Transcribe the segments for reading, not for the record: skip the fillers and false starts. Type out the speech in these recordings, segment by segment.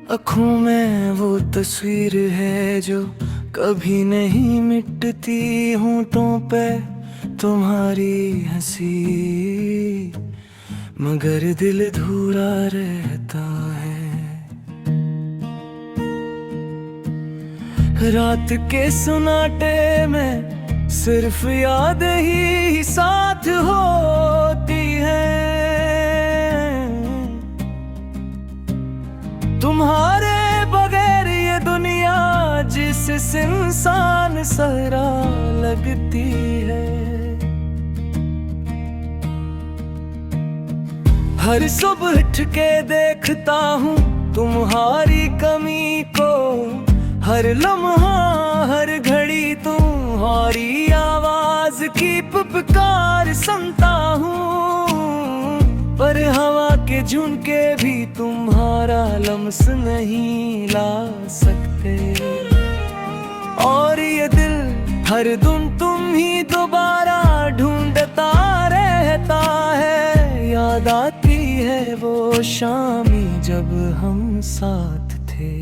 आँखों में वो तस्वीर है जो कभी नहीं मिटती, होंठों पे तुम्हारी हंसी, मगर दिल अधूरा रहता है। रात के सुनाटे में सिर्फ याद ही साथ होती है। तुम्हारे बगैर ये दुनिया जिस इंसान सहरा लगती है। हर सुबह उठ के देखता हूँ तुम्हारी कमी को, हर लम्हा हर घड़ी तुम्हारी आवाज की पुकार सुनता हूँ। पर हवा के झुंके भी तुम्हारा लम्स नहीं ला सकते। और ये दिल हर दिन तुम ही दोबारा ढूंढता रहता है। याद आती है वो शामी जब हम साथ थे।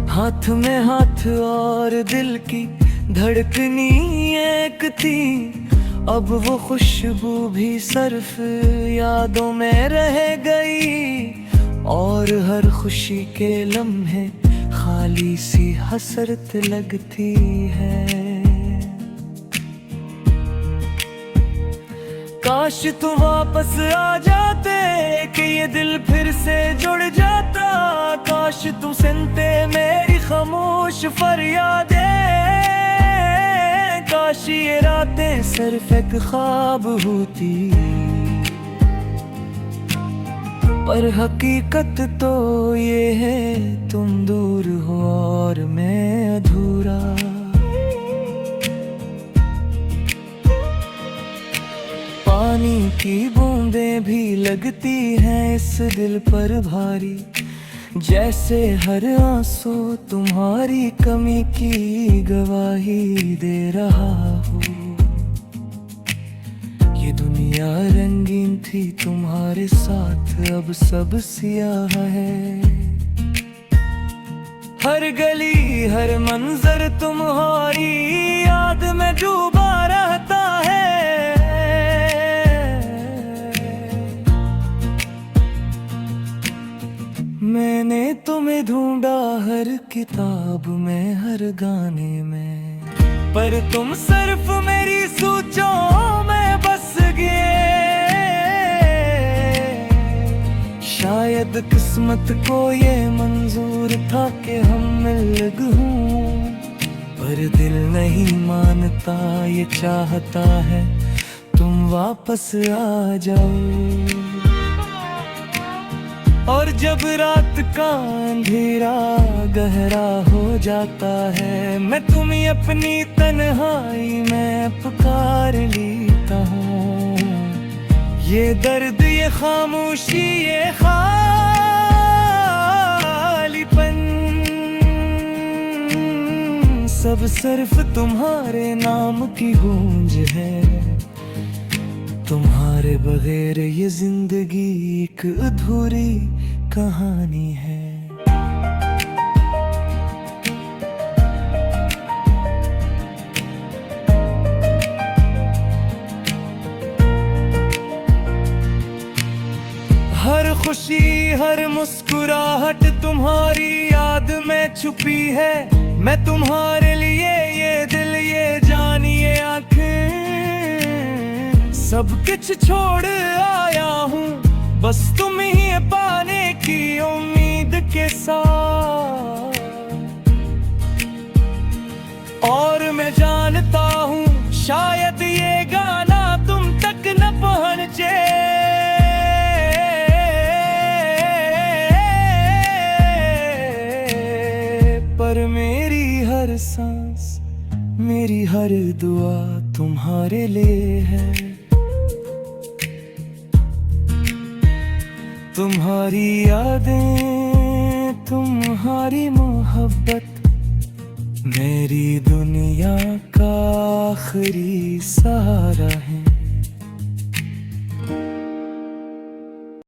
हाथ में हाथ और दिल की धड़कनी एक थी, अब वो खुशबू भी सिर्फ यादों में रह गई। और हर खुशी के लम्हे खाली सी हसरत लगती है। काश तुम वापस आ जाते कि ये दिल फिर से जुड़ जाता। काश तुम सुनते मेरी खामोश फरियादें। काश ये रातें सिर्फ एक ख्वाब होती, पर हकीकत तो ये है तुम दूर हो और मैं अधूरा। पानी की बूंदें भी लगती हैं इस दिल पर भारी, जैसे हर आंसू तुम्हारी कमी की गवाही दे रहा हो। ये दुनिया रंगीन थी तुम्हारे साथ, अब सब सियाह है। हर गली हर मंजर तुम्हारी याद में डूबा रहता है। मैंने तुम्हें ढूंढा हर किताब में हर गाने में, पर तुम सिर्फ मेरी सोचों में बस गए। शायद किस्मत को ये मंजूर था कि हम मिल गूं, पर दिल नहीं मानता, ये चाहता है तुम वापस आ जाओ। और जब रात का अंधेरा गहरा हो जाता है, मैं तुम्हें अपनी तन्हाई में पुकार लेता हूँ। ये दर्द ये खामोशी ये खालीपन, सब सिर्फ तुम्हारे नाम की गूंज है। तुम्हारे बगैर ये जिंदगी एक अधूरी कहानी है। हर खुशी हर मुस्कुराहट तुम्हारी याद में छुपी है। मैं तुम्हारे लिए ये दिल ये जान ये आँखें सब कुछ छोड़ आया हूँ, बस तुम ही पाने की उम्मीद के साथ। और मैं जानता हूँ शायद ये गाना तुम तक न पहुँचे, पर मेरी हर सांस मेरी हर दुआ तुम्हारे लिए है। तुम्हारी यादें तुम्हारी मोहब्बत मेरी दुनिया का आखिरी सहारा है।